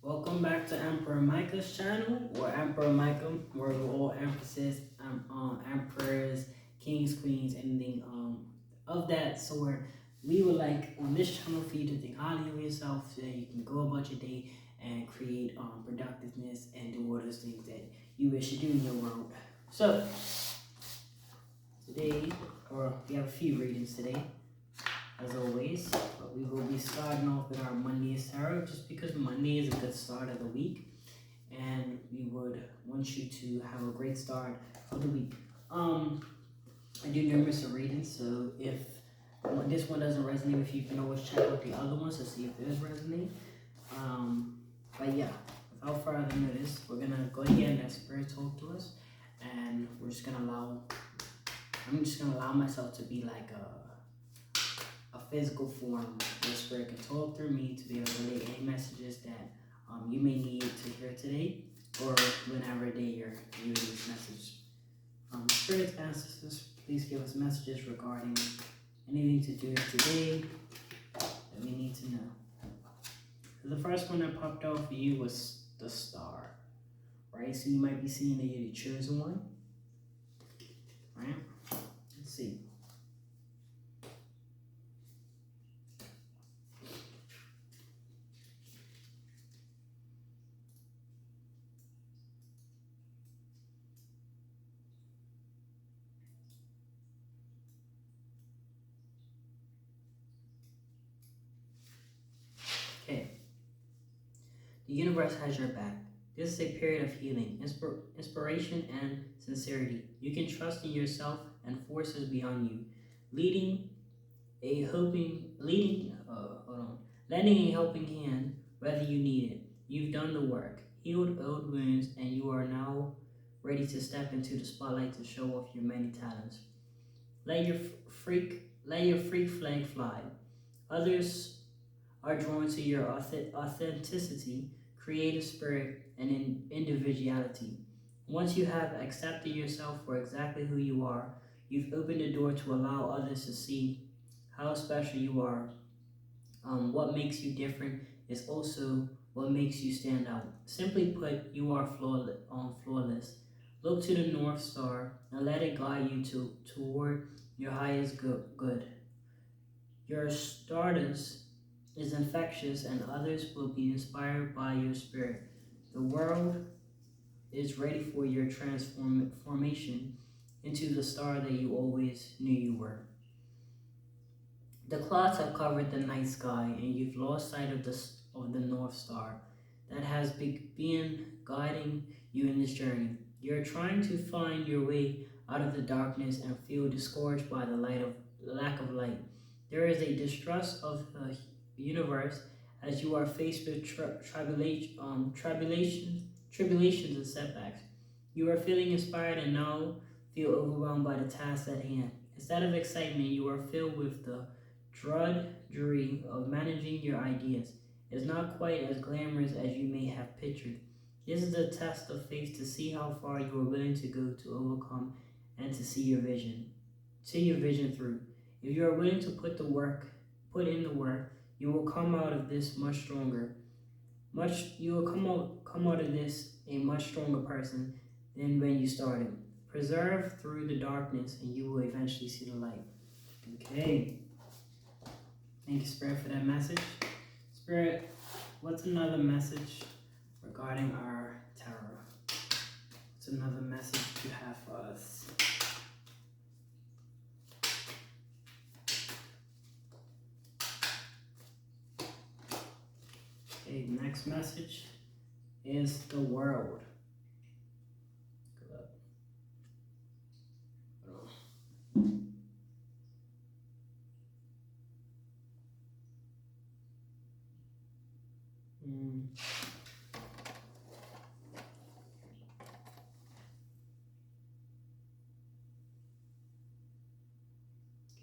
Welcome back to Emperor Micah's channel, or Emperor Micah, where we all emphasis emperors, kings, queens, anything of that sort. We would like on this channel for you to think highly of yourself so that you can go about your day and create productiveness and do all those things that you wish to do in your world. So today, or we have a few readings today as always. But we will be starting off with our Monday's tarot just because Monday is a good start of the week and we would want you to have a great start of the week. I do numerous of readings, so if this one doesn't resonate with you, you can always check out the other ones to see if theirs resonate. But yeah, without further notice, we're gonna go ahead and let Spirit talk to us, and I'm just gonna allow myself to be like a physical form where Spirit can talk through me to be able to relay any messages that you may need to hear today or whenever day you're viewing this message. Spirit ancestors, please give us messages regarding anything to do with today that we need to know. So the first one that popped out for you was the star, right? So you might be seeing that you're the chosen one, right? Let's see. Okay. The universe has your back. This is a period of healing, inspiration, and sincerity. You can trust in yourself and forces beyond you, leading a helping, leading, hold on, lending a helping hand whether you need it. You've done the work, healed old wounds, and you are now ready to step into the spotlight to show off your many talents. Let your freak flag fly. Others are drawn to your authenticity, creative spirit, and individuality. Once you have accepted yourself for exactly who you are, you've opened the door to allow others to see how special you are. What makes you different is also what makes you stand out. Simply put, you are flawless. Look to the North Star and let it guide you toward your highest good. Your stardust is infectious and others will be inspired by your spirit. The world is ready for your transformation into the star that you always knew you were. The clouds have covered the night sky and you've lost sight of the North Star that has been guiding you in this journey. You're trying to find your way out of the darkness and feel discouraged by the lack of light. There is a distrust of the universe as you are faced with tribulations and setbacks. You are feeling inspired and now feel overwhelmed by the task at hand. Instead of excitement, you are filled with the drudgery of managing your ideas. It's not quite as glamorous as you may have pictured. This is a test of faith to see how far you are willing to go to overcome and to see your vision through. If you are willing to put in the work, you will come out of this much stronger. You will come out of this a much stronger person than when you started. Preserve through the darkness, and you will eventually see the light. Okay. Thank you, Spirit, for that message. Spirit, what's another message regarding our tarot? What's another message you have for us? Okay, next message is the world. Good luck.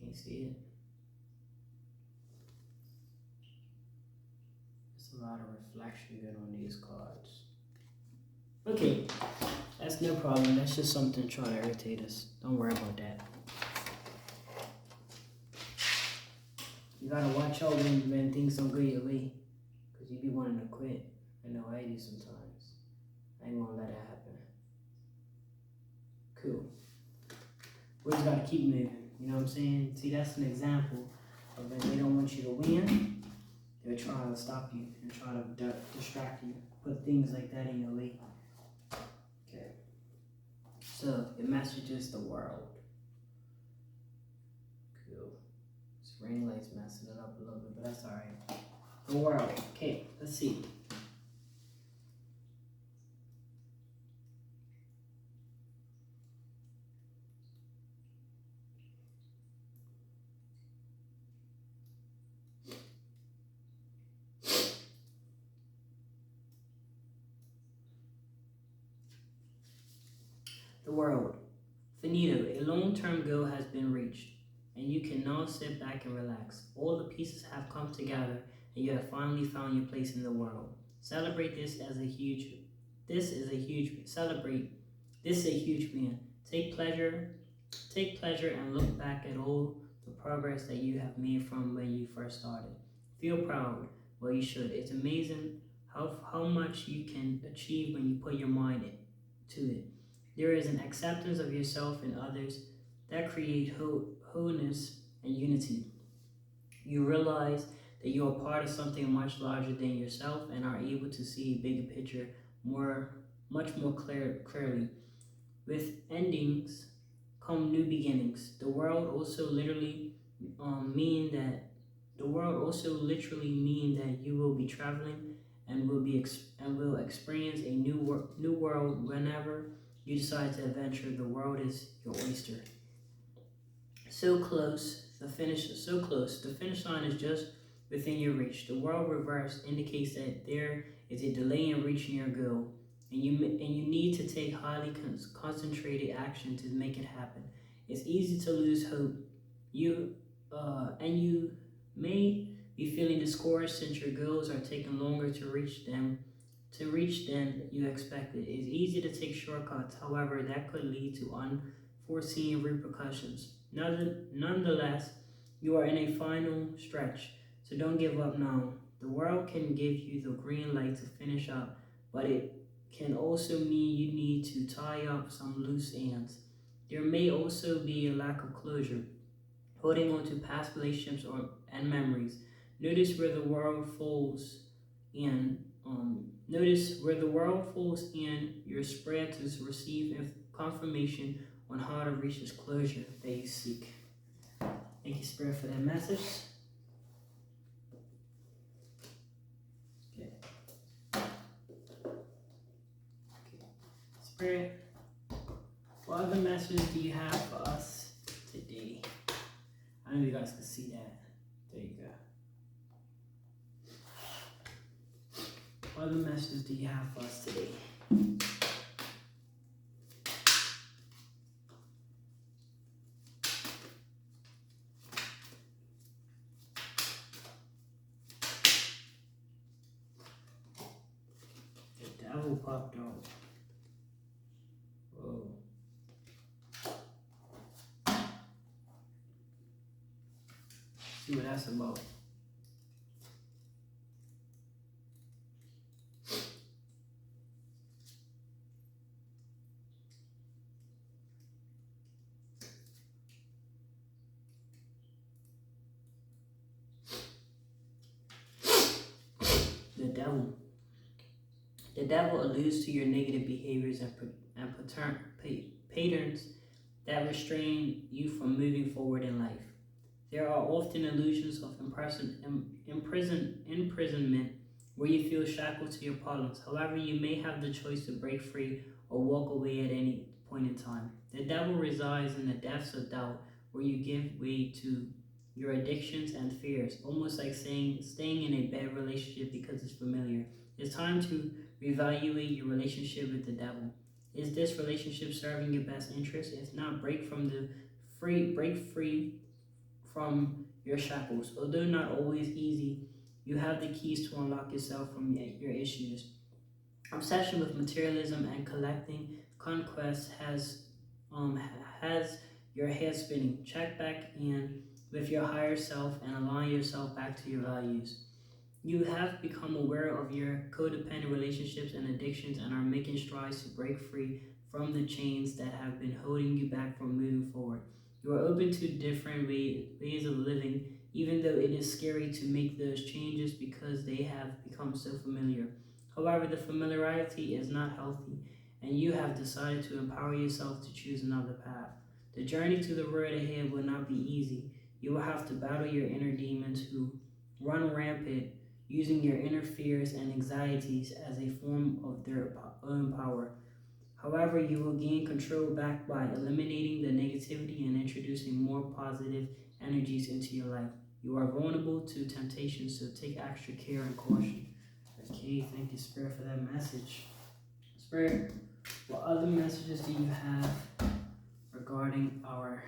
Can't see it. There's a lot of reflection good on these cards. Okay, that's no problem. That's just something trying to irritate us. Don't worry about that. You gotta watch out when things don't go your way, because you be wanting to quit. I know anxiety sometimes. I ain't gonna let it happen. Cool. We just gotta keep moving. You know what I'm saying? See, that's an example of when they don't want you to win. They're trying to stop you and try to distract you. Put things like that in your way. Okay. So your message is the world. Cool. This ring light's messing it up a little bit, but that's alright. The world. Okay, let's see. The world. Finito. A long-term goal has been reached, and you can now sit back and relax. All the pieces have come together, and you have finally found your place in the world. Celebrate this as a huge. This is a huge celebrate. This is a huge win. Take pleasure. Take pleasure and look back at all the progress that you have made from when you first started. Feel proud. Well, you should. It's amazing how much you can achieve when you put your mind to it. There is an acceptance of yourself and others that create wholeness and unity. You realize that you are part of something much larger than yourself and are able to see a bigger picture much more clearly. With endings come new beginnings. The world also literally mean that you will be traveling and will experience a new world whenever you decide to adventure. The world is your oyster. So close, the finish is so close. The finish line is just within your reach. The world reverse indicates that there is a delay in reaching your goal, and you need to take highly concentrated action to make it happen. It's easy to lose hope. You may be feeling discouraged since your goals are taking longer to reach than you expected. It's easy to take shortcuts, however, that could lead to unforeseen repercussions. Nonetheless, you are in a final stretch, so don't give up now. The world can give you the green light to finish up, but it can also mean you need to tie up some loose ends. There may also be a lack of closure, holding on to past relationships and memories. Notice where the world falls in. Notice where the world falls in your spread to receive confirmation on how to reach this closure that you seek. Thank you, Spirit, for that message. Okay. Spirit, what other messages do you have for us today? I know you guys can see that. There you go. What other messages do you have for us today? The devil popped out. Whoa. See what that's about. The devil. The devil alludes to your negative behaviors and patterns that restrain you from moving forward in life. There are often illusions of imprisonment where you feel shackled to your problems. However, you may have the choice to break free or walk away at any point in time. The devil resides in the depths of doubt where you give way to your addictions and fears, almost like staying in a bad relationship because it's familiar. It's time to reevaluate your relationship with the devil. Is this relationship serving your best interest? If not, break free from your shackles. Although not always easy, you have the keys to unlock yourself from your issues. Obsession with materialism and collecting conquest has your head spinning. Check back in with your higher self and align yourself back to your values. You have become aware of your codependent relationships and addictions and are making strides to break free from the chains that have been holding you back from moving forward. You are open to different ways of living, even though it is scary to make those changes because they have become so familiar. However, the familiarity is not healthy, and you have decided to empower yourself to choose another path. The journey to the road ahead will not be easy. You will have to battle your inner demons who run rampant, using your inner fears and anxieties as a form of their own power. However, you will gain control back by eliminating the negativity and introducing more positive energies into your life. You are vulnerable to temptation, so take extra care and caution. Okay, thank you, Spirit, for that message. Spirit, what other messages do you have regarding our...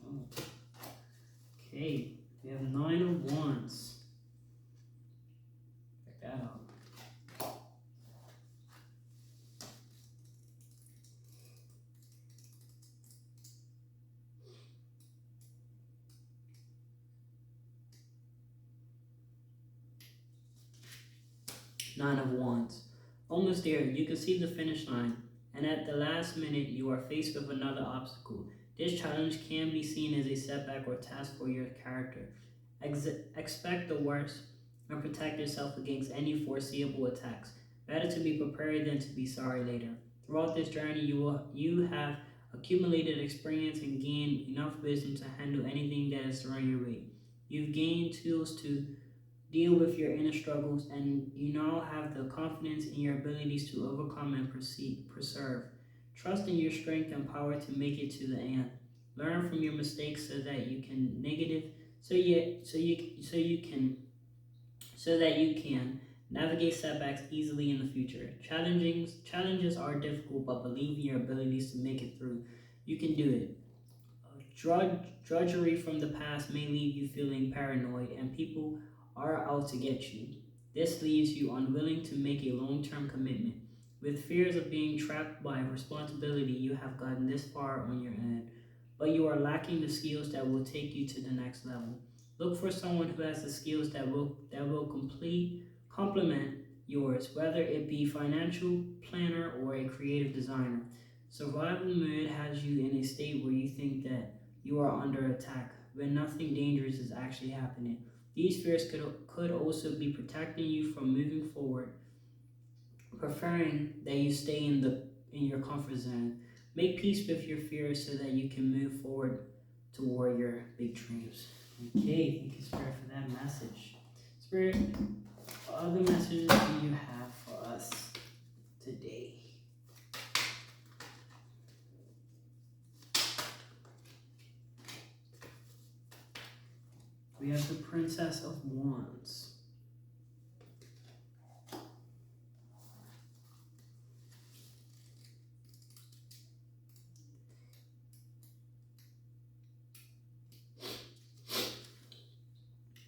Oh, okay, we have 9 of Wands. Check that out. Nine of Wands. Almost there, you can see the finish line, and at the last minute, you are faced with another obstacle. This challenge can be seen as a setback or task for your character. Expect the worst and protect yourself against any foreseeable attacks. Better to be prepared than to be sorry later. Throughout this journey, you have accumulated experience and gained enough wisdom to handle anything that is thrown your way. You've gained tools to deal with your inner struggles, and you now have the confidence in your abilities to overcome and persevere. Trust in your strength and power to make it to the end. Learn from your mistakes so that you can negative so that you can navigate setbacks easily in the future. Challenges are difficult, but believe in your abilities to make it through. You can do it. Drudgery from the past may leave you feeling paranoid, and people are out to get you. This leaves you unwilling to make a long-term commitment. With fears of being trapped by responsibility, you have gotten this far on your own, but you are lacking the skills that will take you to the next level. Look for someone who has the skills that will complement yours, whether it be financial planner or a creative designer. Survival mode has you in a state where you think that you are under attack when nothing dangerous is actually happening. These fears could also be protecting you from moving forward, preferring that you stay in your comfort zone. Make peace with your fears so that you can move forward toward your big dreams. Okay, thank you, Spirit, for that message. Spirit, what other messages do you have for us today? We have the Princess of Wands.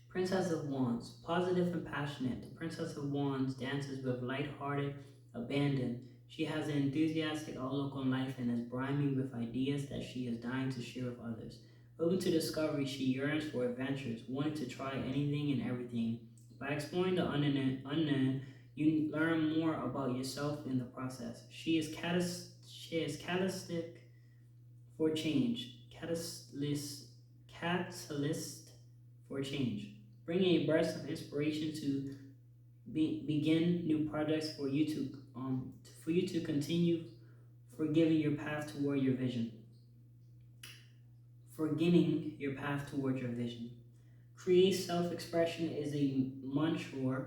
Princess of Wands, positive and passionate. The Princess of Wands dances with light-hearted abandon. She has an enthusiastic outlook on life and is brimming with ideas that she is dying to share with others. Open to discovery, she yearns for adventures, wanting to try anything and everything. By exploring the unknown, you learn more about yourself in the process. She is catalytic for change. Catalyst for change, bringing a burst of inspiration to begin new projects for you to continue forgiving your path toward your vision. Forgetting your path toward your vision. Create self-expression is a mantra,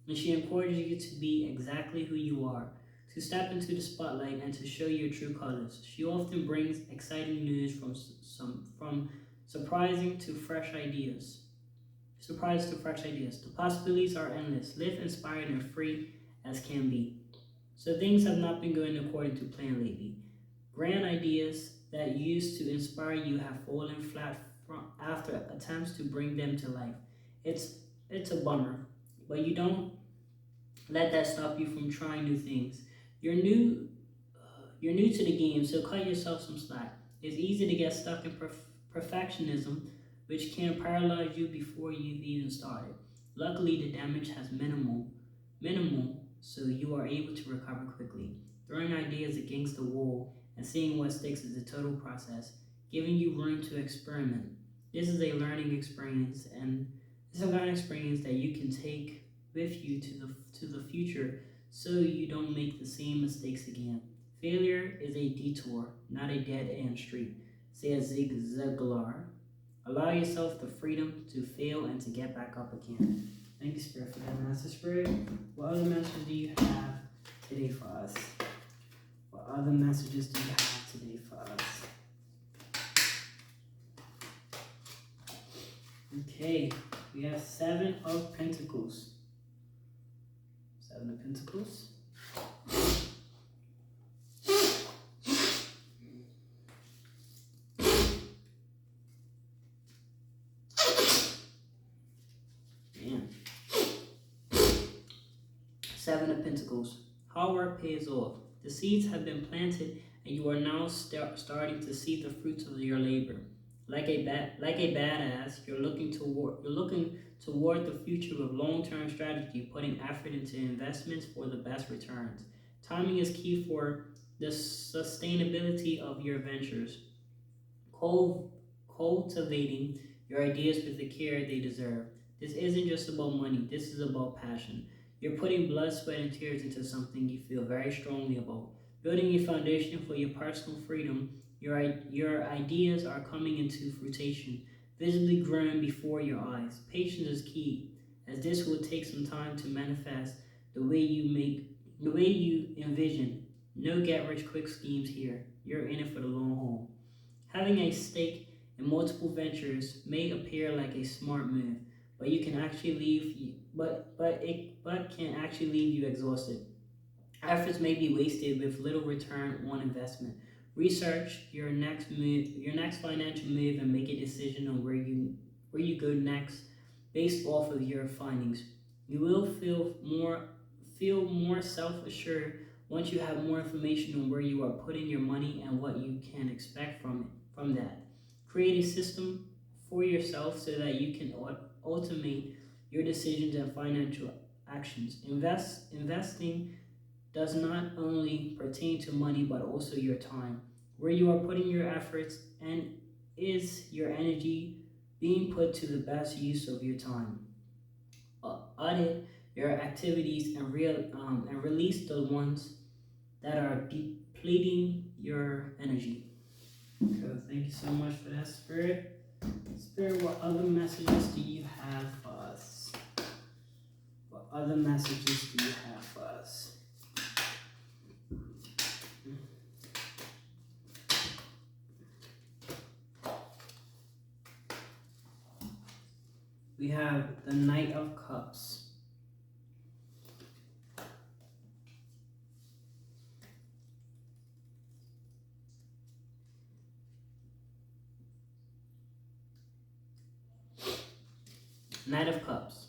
and she encourages you to be exactly who you are, to step into the spotlight and to show your true colors. She often brings exciting news from surprising to fresh ideas. Surprise to fresh ideas. The possibilities are endless. Live inspired and free as can be. So things have not been going according to plan lately. Grand ideas that used to inspire you have fallen flat after attempts to bring them to life. It's a bummer, but you don't let that stop you from trying new things. You're new to the game, so cut yourself some slack. It's easy to get stuck in perfectionism which can paralyze you before you've even started. Luckily, the damage has minimal, so you are able to recover quickly. Throwing ideas against the wall and seeing what sticks is a total process, giving you room to experiment. This is a learning experience, and it's a learning experience that you can take with you to the future so you don't make the same mistakes again. Failure is a detour, not a dead end street, says Zig Ziglar. Allow yourself the freedom to fail and to get back up again. Thank you, Spirit, for that Master Spirit. What other messages do you have today for us? What other messages do you have today for us? Okay, we have Seven of Pentacles. Seven of Pentacles. Man. Seven of Pentacles. Hard work pays off. The seeds have been planted, and you are now starting to see the fruits of your labor. Like a badass, you're looking toward the future with long-term strategy, putting effort into investments for the best returns. Timing is key for the sustainability of your ventures. Cultivating your ideas with the care they deserve. This isn't just about money, this is about passion. You're putting blood, sweat, and tears into something you feel very strongly about. Building a foundation for your personal freedom, your ideas are coming into fruition, visibly growing before your eyes. Patience is key, as this will take some time to manifest the way you envision. No get-rich-quick schemes here. You're in it for the long haul. Having a stake in multiple ventures may appear like a smart move, but you can actually can actually leave you exhausted. Efforts may be wasted with little return on investment. Research your next financial move, and make a decision on where you go next based off of your findings. You will feel more self-assured once you have more information on where you are putting your money and what you can expect from that. Create a system for yourself so that you can automate your decisions and financial actions. Investing does not only pertain to money but also your time. Where you are putting your efforts, and is your energy being put to the best use of your time? Audit your activities and release the ones that are depleting your energy. So thank you so much for that, Spirit. Spirit, what other messages do you have for us? What other messages do you have for us? We have the Knight of Cups. Knight of Cups.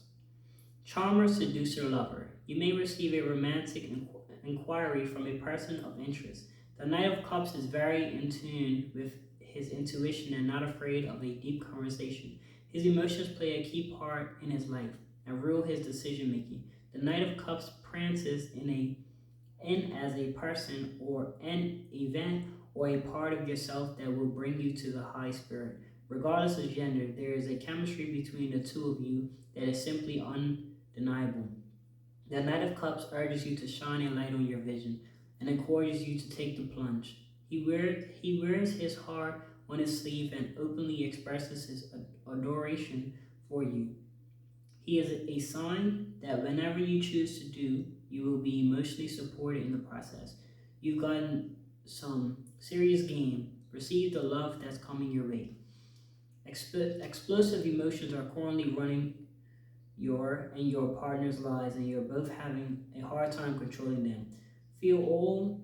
Charmer, seducer, lover. You may receive a romantic inquiry from a person of interest. The Knight of Cups is very in tune with his intuition and not afraid of a deep conversation. His emotions play a key part in his life and rule his decision making. The Knight of Cups prances in as a person or an event or a part of yourself that will bring you to the high spirit. Regardless of gender, there is a chemistry between the two of you that is simply undeniable. The Knight of Cups urges you to shine a light on your vision and encourages you to take the plunge. He wears his heart on his sleeve and openly expresses his adoration for you. He is a sign that whenever you choose to do, you will be emotionally supported in the process. You've gotten some serious game. Receive the love that's coming your way. Explosive emotions are currently running your partner's lives, and you're both having a hard time controlling them. Feel all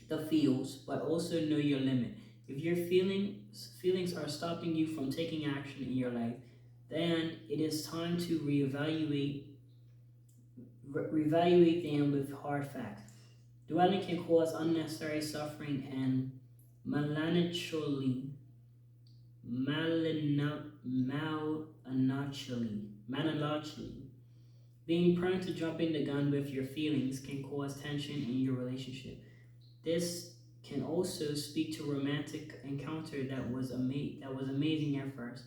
the feels, but also know your limit. If your feelings are stopping you from taking action in your life, then it is time to reevaluate them with hard facts. Dwelling can cause unnecessary suffering and melancholy, malinalchily. Being prone to jumping the gun with your feelings can cause tension in your relationship. This can also speak to a romantic encounter that was amazing at first,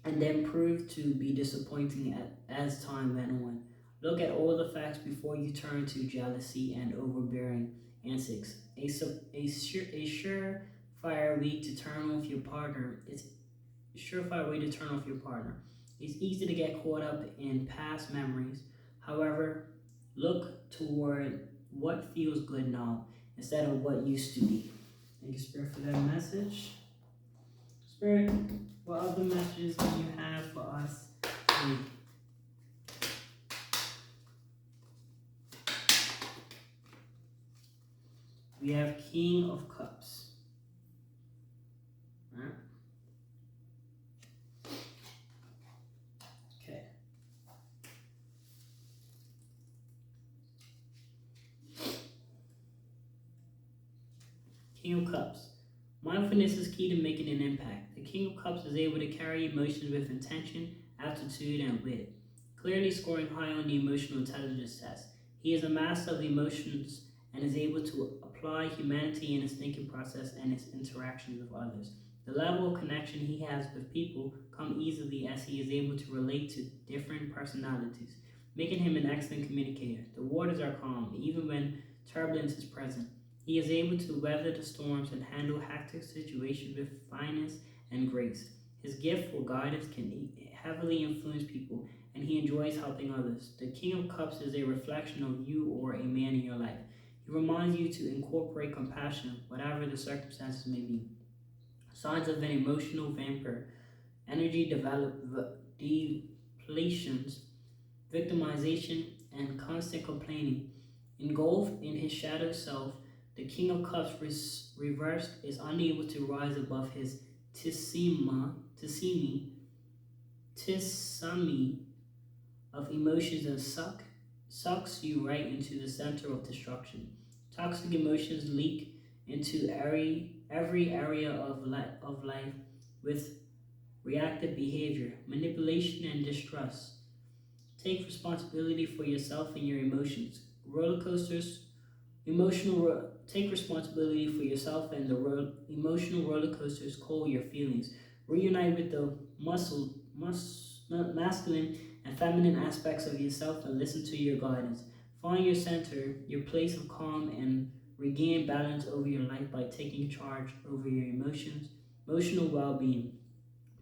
and then proved to be disappointing as time went on. Look at all the facts before you turn to jealousy and overbearing antics. A surefire way to turn off your partner. It's a surefire way to turn off your partner. It's easy to get caught up in past memories. However, look toward what feels good now instead of what used to be. Thank you, Spirit, for that message. Spirit, what other messages do you have for us today? We have King of Cups. Right? Okay. King of Cups. Mindfulness is key to making an impact. The King of Cups is able to carry emotions with intention, aptitude, and wit, clearly scoring high on the emotional intelligence test. He is a master of emotions and is able to apply humanity in his thinking process and his interactions with others. The level of connection he has with people come easily as he is able to relate to different personalities, making him an excellent communicator. The waters are calm, even when turbulence is present. He is able to weather the storms and handle hectic situations with finesse and grace. His gift for guidance can heavily influence people, and he enjoys helping others. The King of Cups is a reflection of you or a man in your life. He reminds you to incorporate compassion, whatever the circumstances may be. Signs of an emotional vampire, energy depletions, victimization, and constant complaining. Engulfed in his shadow self, the King of Cups reversed is unable to rise above his tisami of emotions and sucks you right into the center of destruction. Toxic emotions leak into every area of life with reactive behavior, manipulation, and distrust. Take responsibility for yourself and your emotions. Roller coasters, take responsibility for yourself and the emotional roller coasters call your feelings. Reunite with the masculine and feminine aspects of yourself and listen to your guidance. Find your center, your place of calm, and regain balance over your life by taking charge over your emotions, emotional well-being.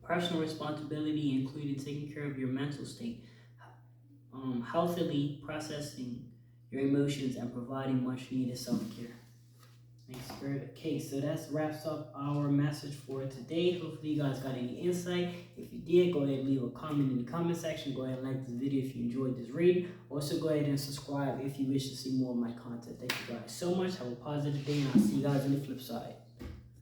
Personal responsibility including taking care of your mental state, healthily processing your emotions, and providing much needed self-care. Thanks, Spirit. Okay, so that wraps up our message for today. Hopefully you guys got any insight. If you did, go ahead and leave a comment in the comment section. Go ahead and like this video if you enjoyed this read. Also, go ahead and subscribe if you wish to see more of my content. Thank you guys so much. Have a positive day, and I'll see you guys on the flip side.